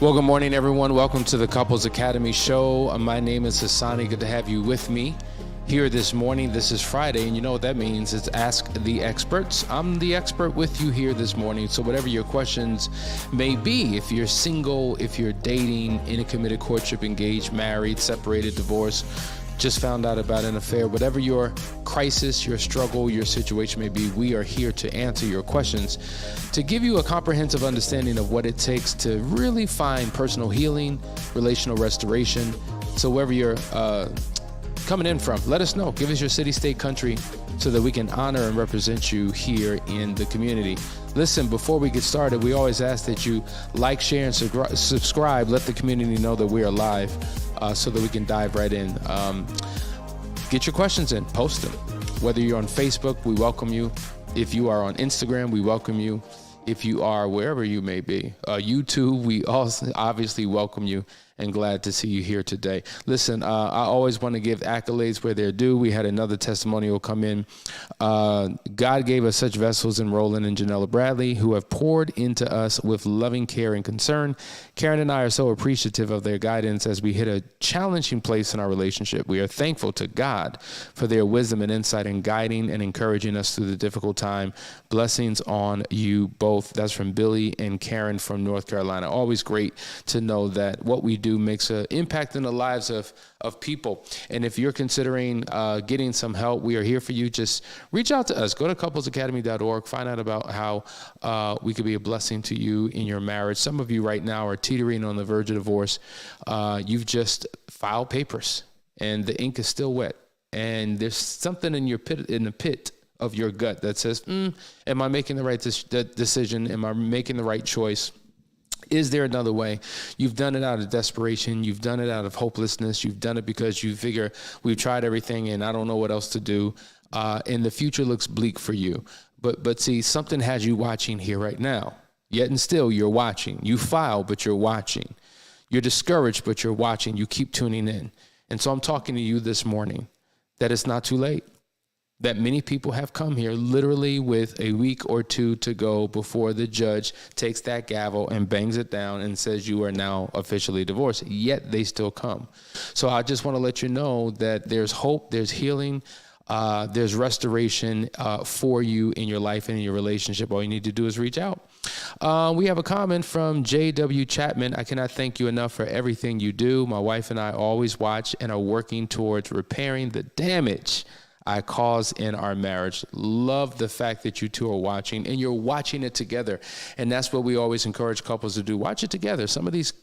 Well, good morning, everyone. Welcome to the Couples Academy show. My name is Hassani. Good to have you with me here this morning. This is Friday, and you know what that means. It's Ask the Experts. I'm the expert with you here this morning. So whatever your questions may be, if you're single, if you're dating, in a committed courtship, engaged, married, separated, divorced, just found out about an affair, whatever your crisis, your struggle, your situation may be, we are here to answer your questions, to give you a comprehensive understanding of what it takes to really find personal healing, relational restoration. So wherever you're coming in from, let us know. Give us your city, state, country, so that we can honor and represent you here in the community. Listen, before we get started, we always ask that you like, share, and subscribe. Let the community know that we are live so that we can dive right in. Get your questions in, post them. Whether you're on Facebook, we welcome you. If you are on Instagram, we welcome you. If you are wherever you may be, YouTube, we also obviously welcome you and glad to see you here today. Listen, I always want to give accolades where they're due. We had another testimonial come in. God gave us such vessels in Roland and Janella Bradley who have poured into us with loving care and concern. Karen and I are so appreciative of their guidance as we hit a challenging place in our relationship. We are thankful to God for their wisdom and insight in guiding and encouraging us through the difficult time. Blessings on you both. That's from Billy and Karen from North Carolina. Always great to know that what we do makes an impact in the lives of people. And if you're considering getting some help, we are here for you. Just reach out to us. Go to couplesacademy.org. Find out about how we could be a blessing to you in your marriage. Some of you right now are teetering on the verge of divorce. You've just filed papers and the ink is still wet. And there's something in the pit of your gut that says, am I making the right decision? Am I making the right choice? Is there another way? You've done it out of desperation. You've done it out of hopelessness. You've done it because you figure we've tried everything and I don't know what else to do. And the future looks bleak for you. But see, something has you watching here right now. Yet and still you're watching. You file, but you're watching. You're discouraged, but you're watching. You keep tuning in. And so I'm talking to you this morning that it's not too late. That many people have come here literally with a week or two to go before the judge takes that gavel and bangs it down and says you are now officially divorced, yet they still come. So I just want to let you know that there's hope, there's healing, there's restoration for you in your life and in your relationship. All you need to do is reach out. We have a comment from J.W. Chapman. I cannot thank you enough for everything you do. My wife and I always watch and are working towards repairing the damage I cause in our marriage. Love the fact that you two are watching and you're watching it together. And that's what we always encourage couples to do. Watch it together. Some of these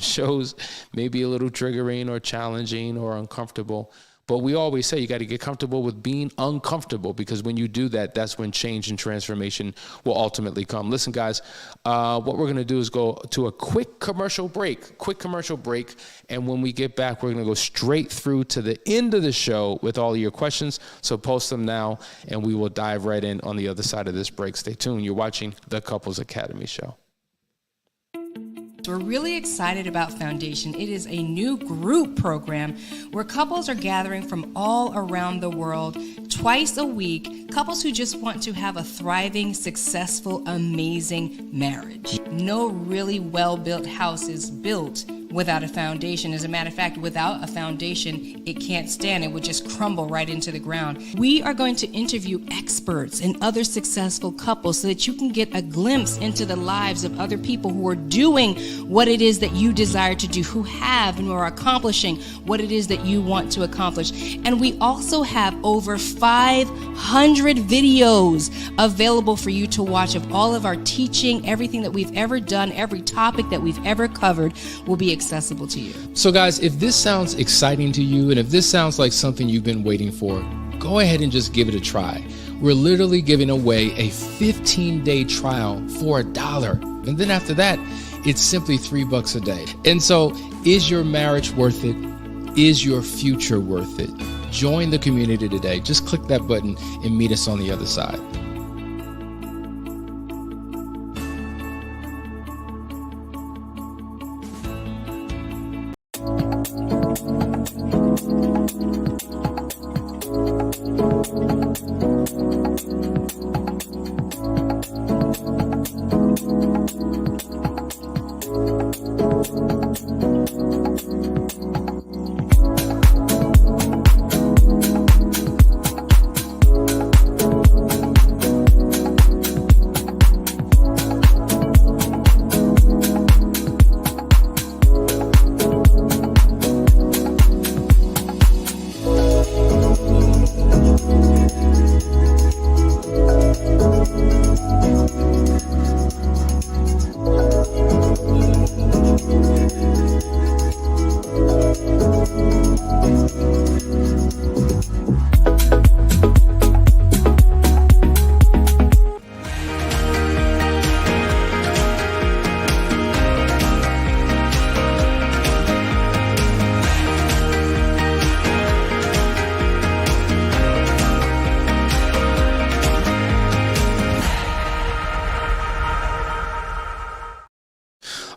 shows may be a little triggering or challenging or uncomfortable. But we always say you got to get comfortable with being uncomfortable, because when you do that, that's when change and transformation will ultimately come. Listen, guys, what we're going to do is go to a quick commercial break. And when we get back, we're going to go straight through to the end of the show with all of your questions. So post them now, and we will dive right in on the other side of this break. Stay tuned. You're watching the Couples Academy show. We're really excited about Foundation. It is a new group program where couples are gathering from all around the world twice a week, couples who just want to have a thriving, successful, amazing marriage. No really well-built house is built without a foundation. As a matter of fact, without a foundation, it can't stand. It would just crumble right into the ground. We are going to interview experts and other successful couples so that you can get a glimpse into the lives of other people who are doing what it is that you desire to do, who have and who are accomplishing what it is that you want to accomplish. And we also have over 500 videos available for you to watch of all of our teaching. Everything that we've ever done, every topic that we've ever covered will be accessible to you. So guys, if this sounds exciting to you and if this sounds like something you've been waiting for, go ahead and just give it a try. We're literally giving away a 15-day trial for $1. And then after that, it's simply $3 a day. And so is your marriage worth it? Is your future worth it? Join the community today. Just click that button and meet us on the other side.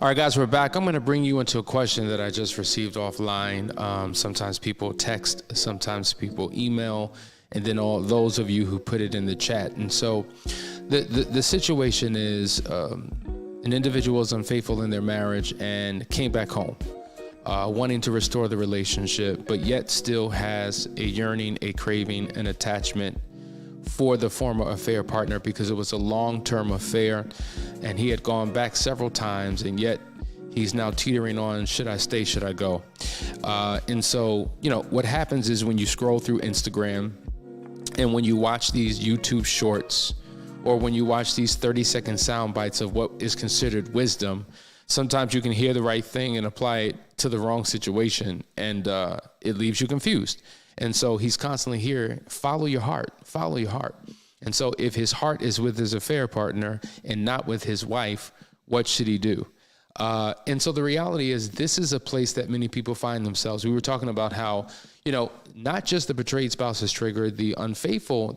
All right, guys, we're back. I'm going to bring you into a question that I just received offline. Sometimes people text, sometimes people email, and then all those of you who put it in the chat. And so the situation is an individual is unfaithful in their marriage and came back home, wanting to restore the relationship, but yet still has a yearning, a craving, an attachment for the former affair partner because it was a long-term affair and he had gone back several times, and yet he's now teetering on, should I stay, should I go? And so, what happens is when you scroll through Instagram and when you watch these YouTube shorts or when you watch these 30-second sound bites of what is considered wisdom, sometimes you can hear the right thing and apply it to the wrong situation, and it leaves you confused. And so he's constantly here, follow your heart, follow your heart. And so if his heart is with his affair partner and not with his wife, what should he do? And so the reality is this is a place that many people find themselves. We were talking about how, not just the betrayed spouse is triggered, the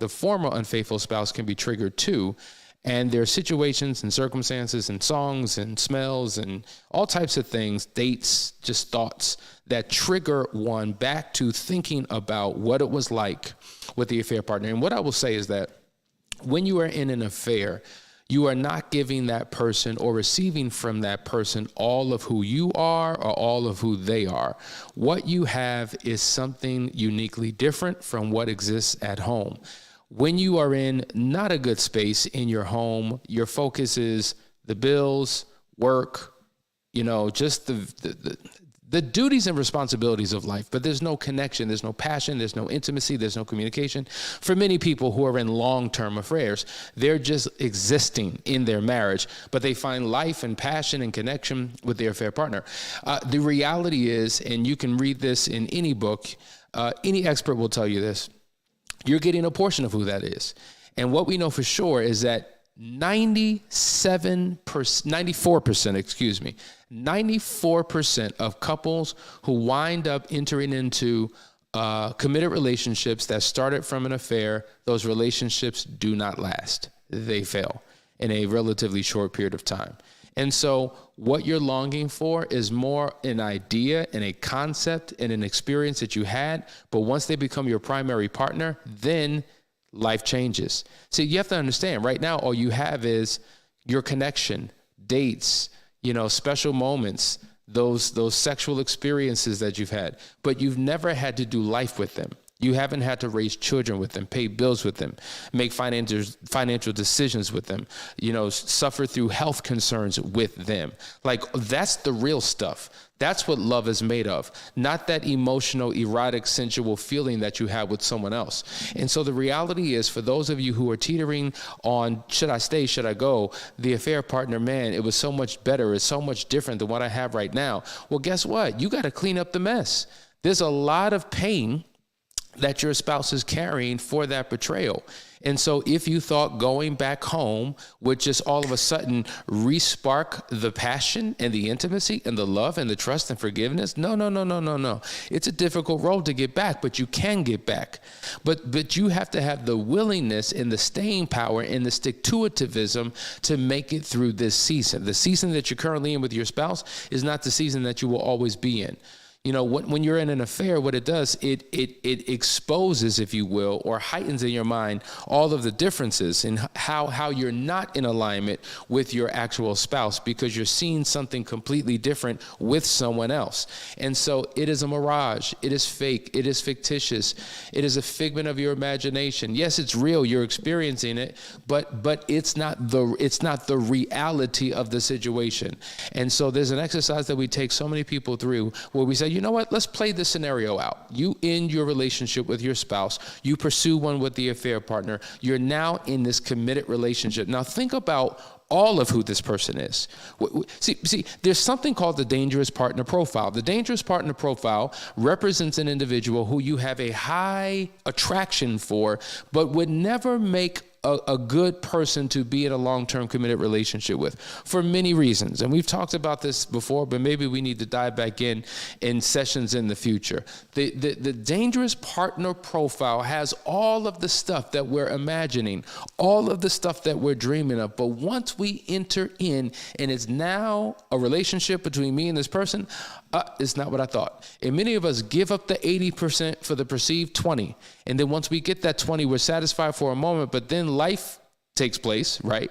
former unfaithful spouse can be triggered too. And there are situations and circumstances and songs and smells and all types of things, dates, just thoughts that trigger one back to thinking about what it was like with the affair partner. And what I will say is that when you are in an affair, you are not giving that person or receiving from that person all of who you are or all of who they are. What you have is something uniquely different from what exists at home. When you are in not a good space in your home, your focus is the bills, work, just the duties and responsibilities of life, but there's no connection, there's no passion, there's no intimacy, there's no communication. For many people who are in long-term affairs, they're just existing in their marriage, but they find life and passion and connection with their affair partner. The reality is, and you can read this in any book, any expert will tell you this, you're getting a portion of who that is. And what we know for sure is that 94% of couples who wind up entering into committed relationships that started from an affair, those relationships do not last. They fail in a relatively short period of time. And so what you're longing for is more an idea and a concept and an experience that you had. But once they become your primary partner, then life changes. See, you have to understand right now, all you have is your connection, dates, special moments, those sexual experiences that you've had, but you've never had to do life with them. You haven't had to raise children with them, pay bills with them, make financial decisions with them, suffer through health concerns with them. Like, that's the real stuff. That's what love is made of, not that emotional, erotic, sensual feeling that you have with someone else. And so the reality is, for those of you who are teetering on, should I stay, should I go? The affair partner, man, it was so much better. It's so much different than what I have right now. Well, guess what? You got to clean up the mess. There's a lot of pain that your spouse is carrying for that betrayal. And so if you thought going back home would just all of a sudden respark the passion and the intimacy and the love and the trust and forgiveness, no. It's a difficult road to get back, but you can get back. But you have to have the willingness and the staying power and the stick-to-itivism to make it through this season. The season that you're currently in with your spouse is not the season that you will always be in. When you're in an affair, what it does, it exposes, if you will, or heightens in your mind all of the differences in how you're not in alignment with your actual spouse because you're seeing something completely different with someone else. And so it is a mirage. It is fake. It is fictitious. It is a figment of your imagination. Yes, it's real. You're experiencing it, but it's not the reality of the situation. And so there's an exercise that we take so many people through where we say, you know what, let's play this scenario out. You end your relationship with your spouse. You pursue one with the affair partner. You're now in this committed relationship. Now think about all of who this person is. See, there's something called the dangerous partner profile. The dangerous partner profile represents an individual who you have a high attraction for, but would never make a good person to be in a long-term committed relationship with for many reasons. And we've talked about this before, but maybe we need to dive back in sessions in the future. The dangerous partner profile has all of the stuff that we're imagining, all of the stuff that we're dreaming of. But once we enter in and it's now a relationship between me and this person, it's not what I thought. And many of us give up the 80% for the perceived 20. And then once we get that 20, we're satisfied for a moment, but then life takes place, right?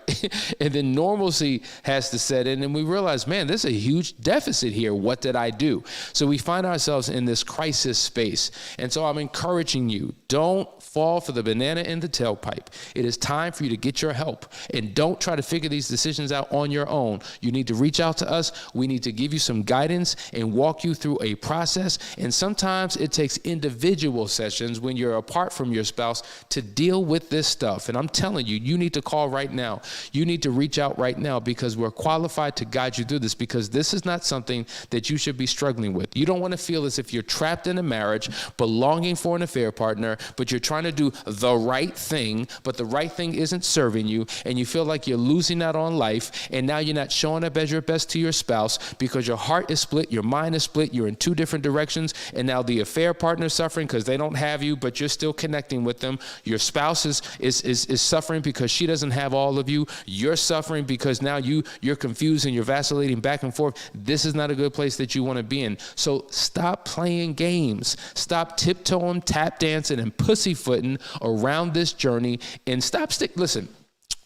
And then normalcy has to set in, and we realize, man, there's a huge deficit here. What did I do? So we find ourselves in this crisis space. And so I'm encouraging you, don't fall for the banana in the tailpipe. It is time for you to get your help, and don't try to figure these decisions out on your own. You need to reach out to us. We need to give you some guidance and walk you through a process. And sometimes it takes individual sessions when you're apart from your spouse to deal with this stuff. And I'm telling you, you need to call right now. You need to reach out right now, because we're qualified to guide you through this, because this is not something that you should be struggling with. You don't want to feel as if you're trapped in a marriage, belonging for an affair partner, but you're trying to do the right thing, but the right thing isn't serving you, and you feel like you're losing out on life, and now you're not showing up as your best to your spouse because your heart is split, your mind is split, you're in two different directions, and now the affair partner is suffering because they don't have you, but you're still connecting with them. Your spouse is suffering because she doesn't have all of you. You're suffering because now you're confused and you're vacillating back and forth. This is not a good place that you want to be in. So stop playing games. Stop tiptoeing, tap dancing, and pussyfooting around this journey, and listen.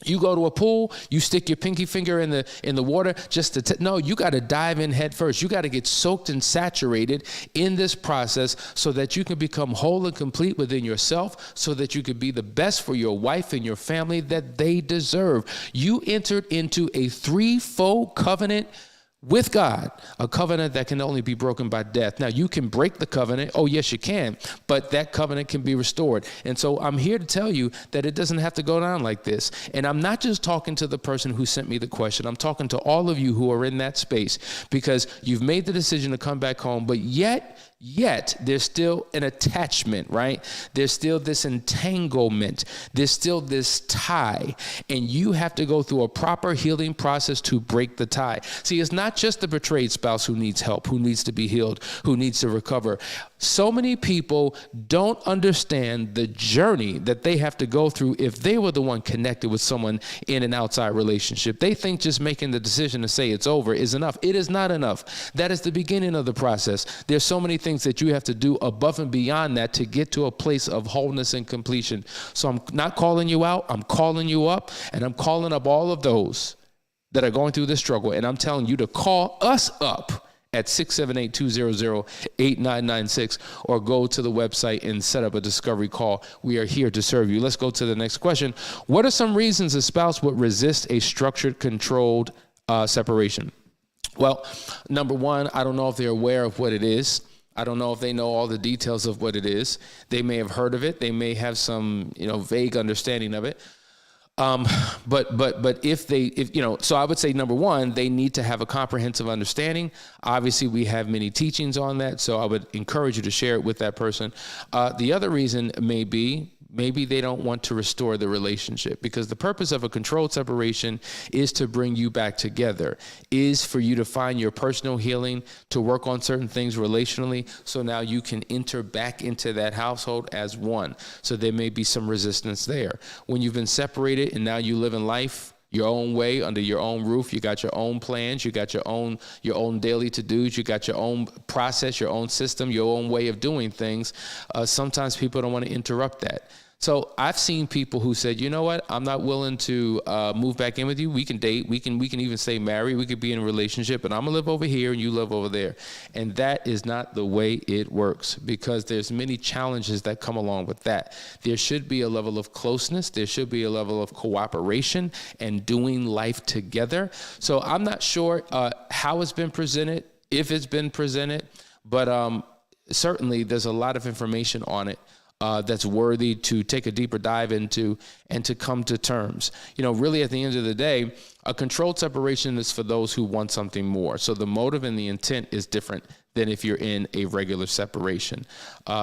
You go to a pool, you stick your pinky finger in the water just to no, you got to dive in head first. You got to get soaked and saturated in this process so that you can become whole and complete within yourself, so that you can be the best for your wife and your family that they deserve. You entered into a threefold covenant with God, a covenant that can only be broken by death. Now, you can break the covenant. Oh, yes, you can. But that covenant can be restored. And so I'm here to tell you that it doesn't have to go down like this. And I'm not just talking to the person who sent me the question. I'm talking to all of you who are in that space, because you've made the decision to come back home, but yet there's still an attachment, right? There's still this entanglement. There's still this tie, and you have to go through a proper healing process to break the tie. See, it's not just the betrayed spouse who needs help, who needs to be healed, who needs to recover. So many people don't understand the journey that they have to go through if they were the one connected with someone in an outside relationship. They think just making the decision to say it's over is enough. It is not enough. That is the beginning of the process. There's so many things that you have to do above and beyond that to get to a place of wholeness and completion. So I'm not calling you out. I'm calling you up, and I'm calling up all of those that are going through this struggle. And I'm telling you to call us up at 678-200-8996, or go to the website and set up a discovery call. We are here to serve you. Let's go to the next question. What are some reasons a spouse would resist a structured, controlled separation? Well, number one, I don't know if they're aware of what it is. I don't know if they know all the details of what it is. They may have heard of it. They may have some, vague understanding of it. But so I would say, number one, they need to have a comprehensive understanding. Obviously, we have many teachings on that, so I would encourage you to share it with that person. The other reason may be, maybe they don't want to restore the relationship, because the purpose of a controlled separation is to bring you back together, is for you to find your personal healing, to work on certain things relationally, so now you can enter back into that household as one. So there may be some resistance there. When you've been separated and now you live in life your own way, under your own roof, you got your own plans, you got your own daily to-dos, you got your own process, your own system, your own way of doing things. Sometimes people don't want to interrupt that. So I've seen people who said, you know what, I'm not willing to move back in with you. We can date. We can even stay married. We could be in a relationship, but I'm going to live over here and you live over there. And that is not the way it works, because there's many challenges that come along with that. There should be a level of closeness. There should be a level of cooperation and doing life together. So I'm not sure how it's been presented, if it's been presented, but certainly there's a lot of information on it that's worthy to take a deeper dive into and to come to terms. Really at the end of the day, a controlled separation is for those who want something more. So the motive and the intent is different than if you're in a regular separation.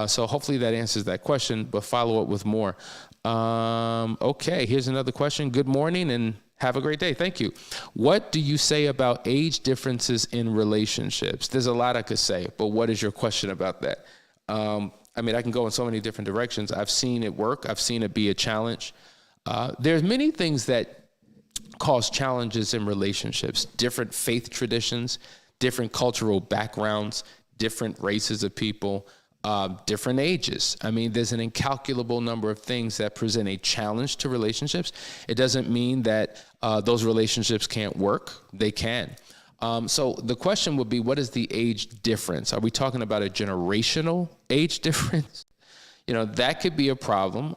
So hopefully that answers that question, but follow up with more. Okay, here's another question. Good morning and have a great day. Thank you. What do you say about age differences in relationships? There's a lot I could say, but what is your question about that? I mean, I can go in so many different directions. I've seen it work. I've seen it be a challenge. There's many things that cause challenges in relationships, different faith traditions, different cultural backgrounds, different races of people, different ages. I mean, there's an incalculable number of things that present a challenge to relationships. It doesn't mean that those relationships can't work. They can. So the question would be, what is the age difference? Are we talking about a generational age difference? You know, that could be a problem.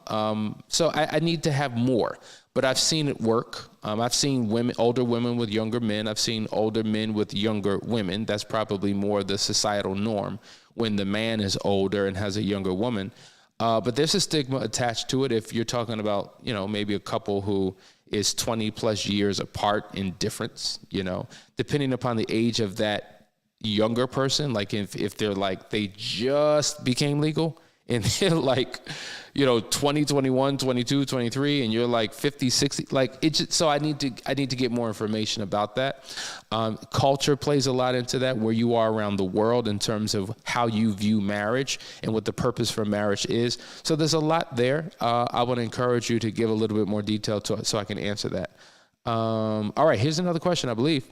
So I need to have more, but I've seen it work. I've seen older women with younger men. I've seen older men with younger women. That's probably more the societal norm when the man is older and has a younger woman. But there's a stigma attached to it if you're talking about, you know, maybe a couple who is 20 plus years apart in difference, you know, depending upon the age of that younger person. Like if they're like, they just became legal and they're like, you know, 20, 21, 22, 23, and you're like 50, 60, like it just, so I need to get more information about that. Culture plays a lot into that, where you are around the world in terms of how you view marriage and what the purpose for marriage is. So there's a lot there. I want to encourage you to give a little bit more detail to it so I can answer that. All right, here's another question, I believe.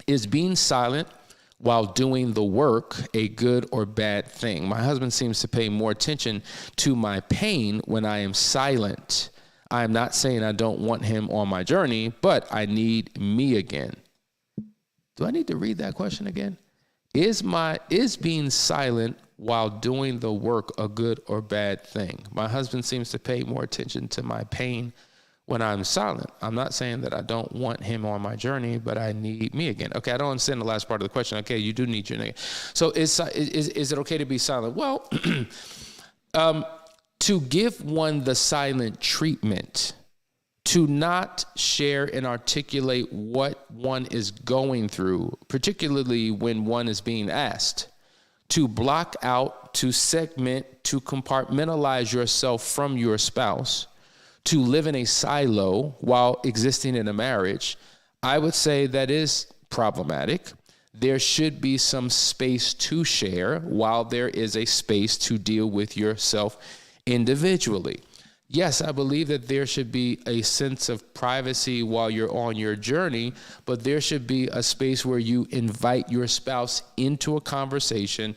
Is being silent while doing the work a good or bad thing? My husband seems to pay more attention to my pain when I am silent. I am not saying I don't want him on my journey, but I need me again. Do I need to read that question again? Is being silent while doing the work a good or bad thing? My husband seems to pay more attention to my pain when I'm silent. I'm not saying that I don't want him on my journey, but I need me again. Okay, I don't understand the last part of the question. Okay, you do need your name. So is it okay to be silent? Well, to give one the silent treatment, to not share and articulate what one is going through, particularly when one is being asked, to block out, to segment, to compartmentalize yourself from your spouse, to live in a silo while existing in a marriage, I would say that is problematic. There should be some space to share while there is a space to deal with yourself individually. Yes, I believe that there should be a sense of privacy while you're on your journey, but there should be a space where you invite your spouse into a conversation,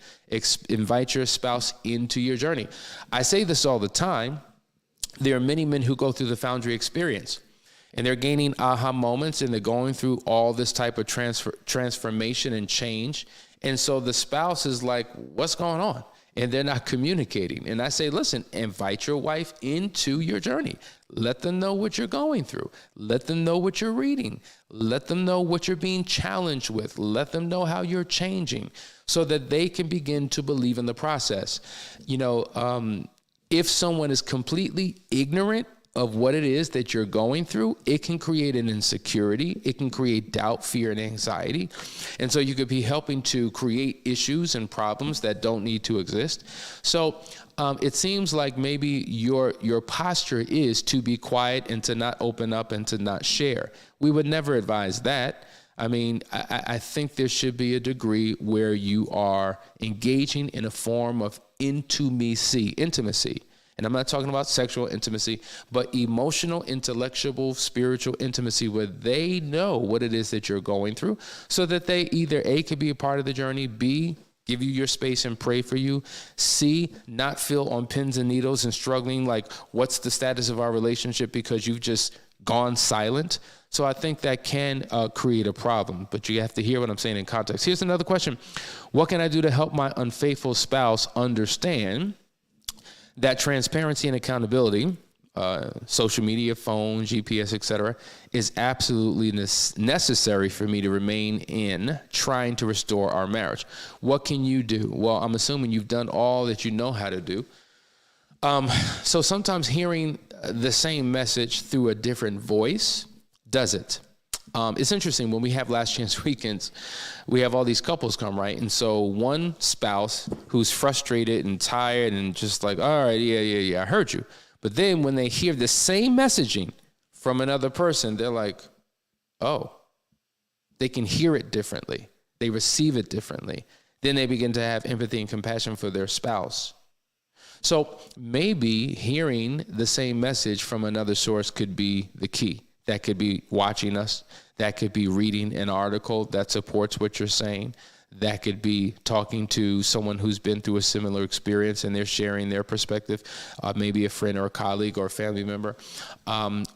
invite your spouse into your journey. I say this all the time. There are many men who go through the Foundry experience and they're gaining aha moments and they're going through all this type of transformation and change. And so the spouse is like, what's going on? And they're not communicating. And I say, listen, invite your wife into your journey. Let them know what you're going through. Let them know what you're reading. Let them know what you're being challenged with. Let them know how you're changing so that they can begin to believe in the process. You know, if someone is completely ignorant of what it is that you're going through, it can create an insecurity. It can create doubt, fear, and anxiety. And so you could be helping to create issues and problems that don't need to exist. So it seems like maybe your posture is to be quiet and to not open up and to not share. We would never advise that. I mean, I think there should be a degree where you are engaging in a form of intimacy. And I'm not talking about sexual intimacy, but emotional, intellectual, spiritual intimacy where they know what it is that you're going through so that they either A, could be a part of the journey, B, give you your space and pray for you, C, not feel on pins and needles and struggling like, what's the status of our relationship because you've just gone silent. So I think that can create a problem, but you have to hear what I'm saying in context. Here's another question. What can I do to help my unfaithful spouse understand that transparency and accountability, social media, phone, GPS, etc., is absolutely necessary for me to remain in trying to restore our marriage? What can you do? Well, I'm assuming you've done all that you know how to do. So sometimes hearing the same message through a different voice does it. It's interesting, when we have last chance weekends, we have all these couples come, right? And so one spouse who's frustrated and tired and just like, all right, yeah, I heard you. But then when they hear the same messaging from another person, they're like, oh, they can hear it differently. They receive it differently. Then they begin to have empathy and compassion for their spouse. So maybe hearing the same message from another source could be the key. That could be watching us. That could be reading an article that supports what you're saying. That could be talking to someone who's been through a similar experience and they're sharing their perspective, maybe a friend or a colleague or a family member,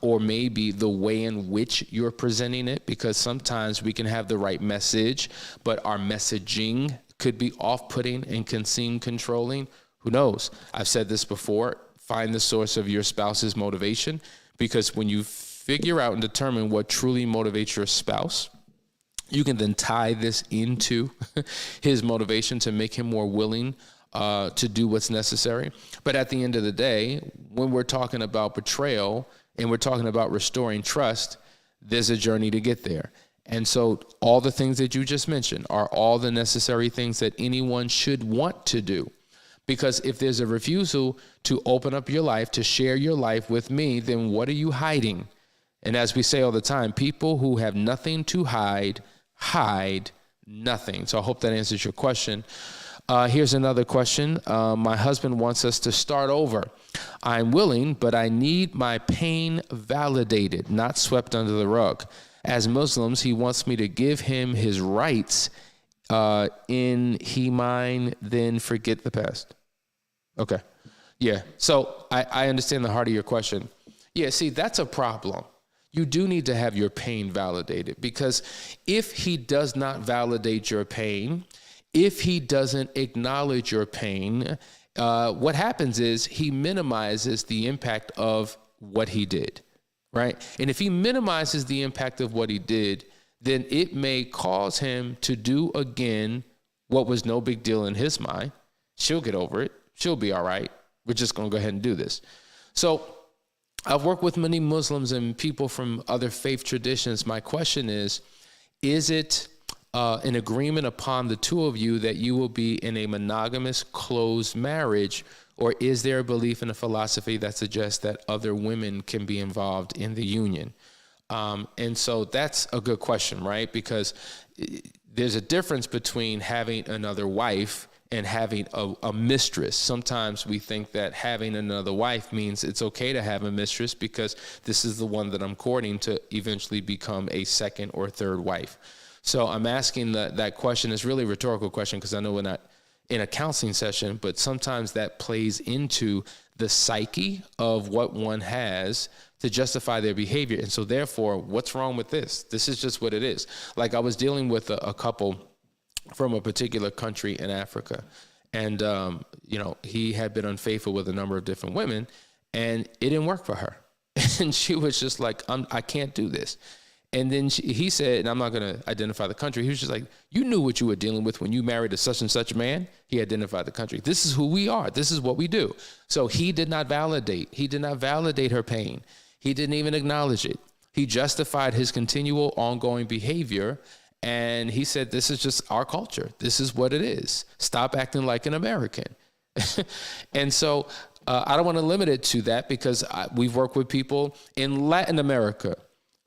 or maybe the way in which you're presenting it, because sometimes we can have the right message, but our messaging could be off-putting and can seem controlling. Who knows? I've said this before, find the source of your spouse's motivation, because when you figure out and determine what truly motivates your spouse, you can then tie this into his motivation to make him more willing to do what's necessary. But at the end of the day, when we're talking about betrayal and we're talking about restoring trust, there's a journey to get there. And so all the things that you just mentioned are all the necessary things that anyone should want to do. Because if there's a refusal to open up your life, to share your life with me, then what are you hiding? And as we say all the time, people who have nothing to hide nothing. So I hope that answers your question. Here's another question. My husband wants us to start over. I'm willing, but I need my pain validated, not swept under the rug. As Muslims, he wants me to give him his rights in he mine, then forget the past. Okay. Yeah. So I understand the heart of your question. Yeah, see, that's a problem. You do need to have your pain validated, because if he does not validate your pain, if he doesn't acknowledge your pain, what happens is he minimizes the impact of what he did, right? And if he minimizes the impact of what he did, then it may cause him to do again what was no big deal in his mind. She'll get over it. She'll be all right. We're just going to go ahead and do this. So I've worked with many Muslims and people from other faith traditions. My question is it an agreement upon the two of you that you will be in a monogamous closed marriage, or is there a belief in a philosophy that suggests that other women can be involved in the union? And so that's a good question, right? Because there's a difference between having another wife and having a mistress. Sometimes we think that having another wife means it's okay to have a mistress because this is the one that I'm courting to eventually become a second or third wife. So I'm asking that question. It's really a rhetorical question because I know we're not in a counseling session, but sometimes that plays into the psyche of what one has to justify their behavior. And so therefore, what's wrong with this? This is just what it is. Like I was dealing with a couple from a particular country in Africa. And, he had been unfaithful with a number of different women, and it didn't work for her. And she was just like, I can't do this. And then he said, and I'm not going to identify the country. He was just like, you knew what you were dealing with when you married a such and such man. He identified the country. This is who we are. This is what we do. So he did not validate. He did not validate her pain. He didn't even acknowledge it. He justified his continual ongoing behavior. And he said, this is just our culture. This is what it is. Stop acting like an American. And so I don't want to limit it to that because we've worked with people in Latin America.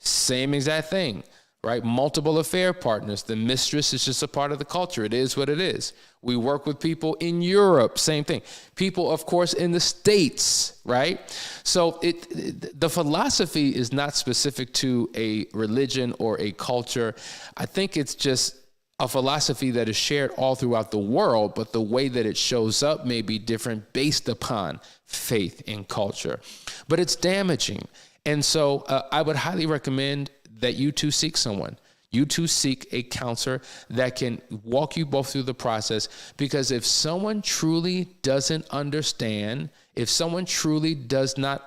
Same exact thing, right? Multiple affair partners. The mistress is just a part of the culture. It is what it is. We work with people in Europe. Same thing. People, of course, in the States, right? So the philosophy is not specific to a religion or a culture. I think it's just a philosophy that is shared all throughout the world, but the way that it shows up may be different based upon faith and culture. But it's damaging. And so I would highly recommend that you two seek someone. You two seek a counselor that can walk you both through the process, because if someone truly doesn't understand, if someone truly does not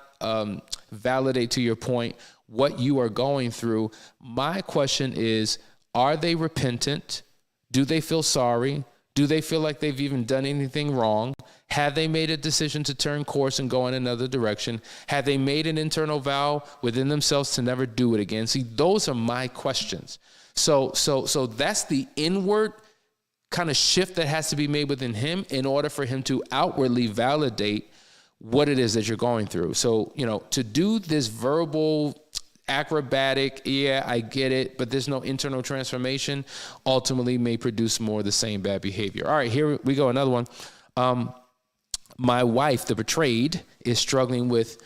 validate, to your point, what you are going through, my question is, are they repentant? Do they feel sorry? Do they feel like they've even done anything wrong? Have they made a decision to turn course and go in another direction? Have they made an internal vow within themselves to never do it again? See, those are my questions. So that's the inward kind of shift that has to be made within him in order for him to outwardly validate what it is that you're going through. So, to do this verbal acrobatic, yeah, I get it, but there's no internal transformation, ultimately may produce more of the same bad behavior. All right, here we go. Another one. My wife, the betrayed, is struggling with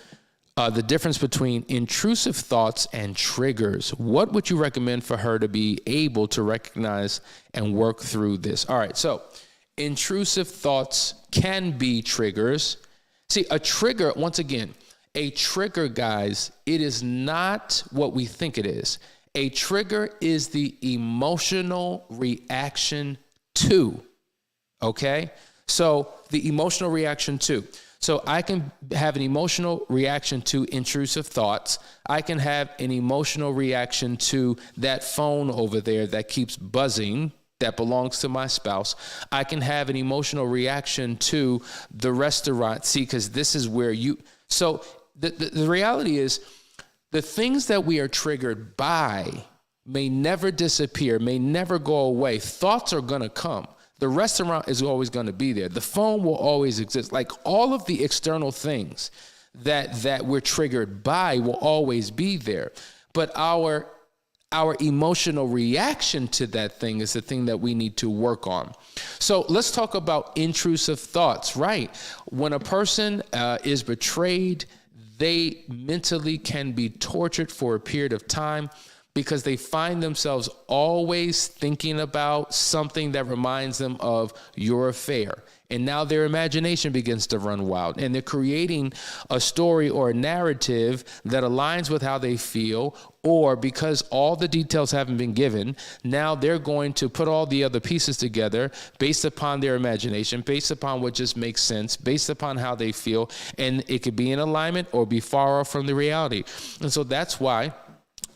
the difference between intrusive thoughts and triggers. What would you recommend for her to be able to recognize and work through this? All right, so intrusive thoughts can be triggers. See, a trigger, once again, a trigger, guys, it is not what we think it is. A trigger is the emotional reaction to, okay? So the emotional reaction to. So I can have an emotional reaction to intrusive thoughts. I can have an emotional reaction to that phone over there that keeps buzzing that belongs to my spouse. I can have an emotional reaction to the restaurant. See, because this is where so the reality is the things that we are triggered by may never disappear, may never go away. Thoughts are going to come. The restaurant is always going to be there. The phone will always exist. Like all of the external things that we're triggered by will always be there. But our emotional reaction to that thing is the thing that we need to work on. So let's talk about intrusive thoughts, right? When a person is betrayed, they mentally can be tortured for a period of time because they find themselves always thinking about something that reminds them of your affair. And now their imagination begins to run wild, and they're creating a story or a narrative that aligns with how they feel, or because all the details haven't been given, now they're going to put all the other pieces together based upon their imagination, based upon what just makes sense, based upon how they feel, and it could be in alignment or be far off from the reality. And so that's why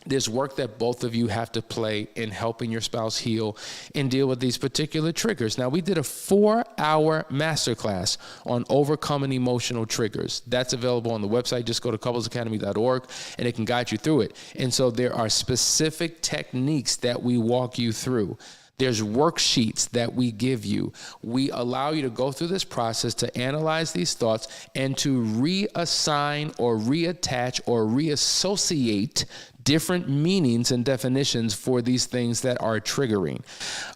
there's work that both of you have to play in helping your spouse heal and deal with these particular triggers. Now, we did a 4-hour masterclass on overcoming emotional triggers. That's available on the website. Just go to couplesacademy.org and it can guide you through it. And so there are specific techniques that we walk you through. There's worksheets that we give you. We allow you to go through this process to analyze these thoughts and to reassign or reattach or reassociate different meanings and definitions for these things that are triggering.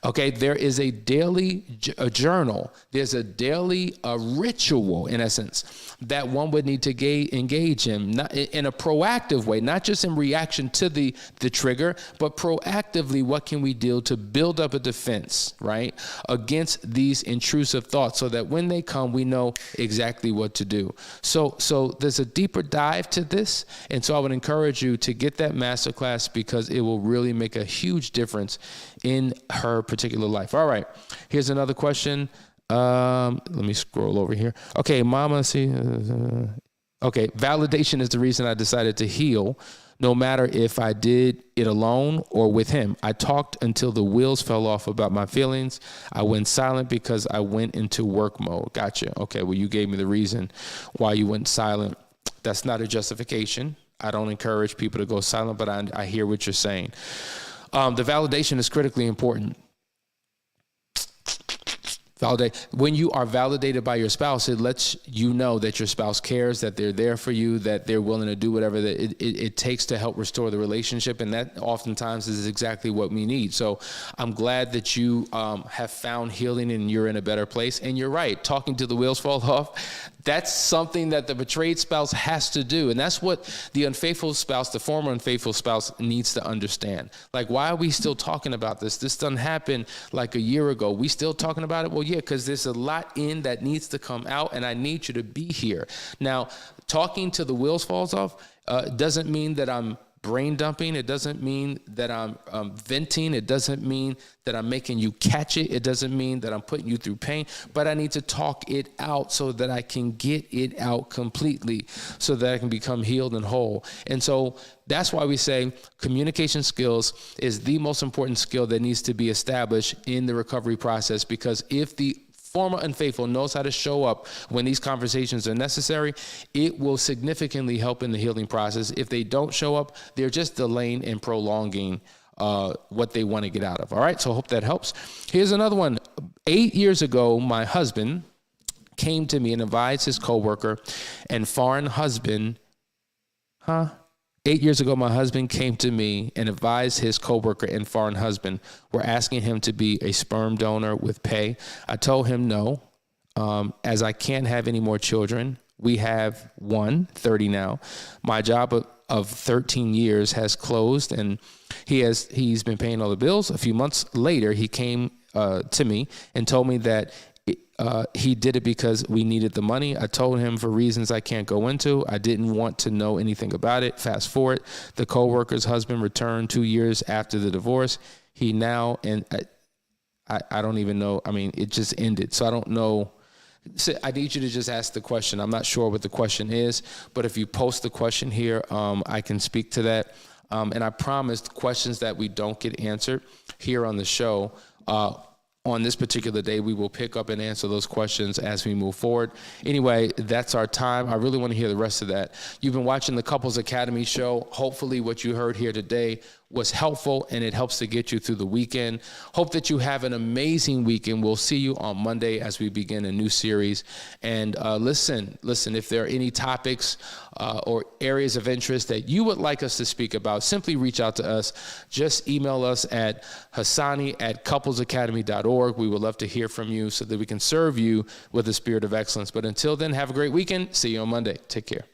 Okay, there is a daily journal. There's a daily ritual, in essence, that one would need to engage in, not in a proactive way, not just in reaction to the trigger, but proactively, what can we do to build up a defense, right, against these intrusive thoughts so that when they come, we know exactly what to do. So there's a deeper dive to this. And so I would encourage you to get that masterclass because it will really make a huge difference in her particular life. All right, here's another question. Let me scroll over here. Okay, mama, see. Okay, validation is the reason I decided to heal, no matter if I did it alone or with him. I talked until the wheels fell off about my feelings. I went silent because I went into work mode. Gotcha. Okay, well, you gave me the reason why you went silent. That's not a justification. I don't encourage people to go silent, but I hear what you're saying. The validation is critically important. When you are validated by your spouse, it lets you know that your spouse cares, that they're there for you, that they're willing to do whatever that it takes to help restore the relationship. And that oftentimes is exactly what we need. So I'm glad that you have found healing and you're in a better place. And you're right, talking till the wheels fall off, that's something that the betrayed spouse has to do. And that's what the unfaithful spouse, the former unfaithful spouse, needs to understand. Like, why are we still talking about this? This done happened like a year ago. We still talking about it? Well, yeah, because there's a lot in that needs to come out, and I need you to be here. Now, talking till the wheels falls off doesn't mean that I'm brain dumping. It doesn't mean that I'm venting. It doesn't mean that I'm making you catch it. It doesn't mean that I'm putting you through pain, but I need to talk it out so that I can get it out completely so that I can become healed and whole. And so that's why we say communication skills is the most important skill that needs to be established in the recovery process, because if the former unfaithful knows how to show up when these conversations are necessary, it will significantly help in the healing process. If they don't show up, they're just delaying and prolonging what they want to get out of. All right, so I hope that helps. Here's another one. 8 years ago, my husband came to me and advised his coworker and foreign husband. 8 years ago, my husband came to me and advised his coworker and foreign husband were asking him to be a sperm donor with pay. I told him no, as I can't have any more children. We have 30 now. My job of 13 years has closed, and he's been paying all the bills. A few months later, he came to me and told me that he did it because we needed the money. I told him for reasons I can't go into. I didn't want to know anything about it. Fast forward, the coworker's husband returned 2 years after the divorce. He now, and I don't even know. I mean, it just ended. So I don't know. So I need you to just ask the question. I'm not sure what the question is, but if you post the question here, I can speak to that. And I promised questions that we don't get answered here on the show. On this particular day, we will pick up and answer those questions as we move forward. Anyway, that's our time. I really want to hear the rest of that. You've been watching the Couples Academy show. Hopefully what you heard here today was helpful, and it helps to get you through the weekend. Hope that you have an amazing weekend. We'll see you on Monday as we begin a new series. And listen, if there are any topics or areas of interest that you would like us to speak about, simply reach out to us. Just email us at hassani@couplesacademy.org. We would love to hear from you so that we can serve you with the spirit of excellence. But until then, have a great weekend. See you on Monday. Take care.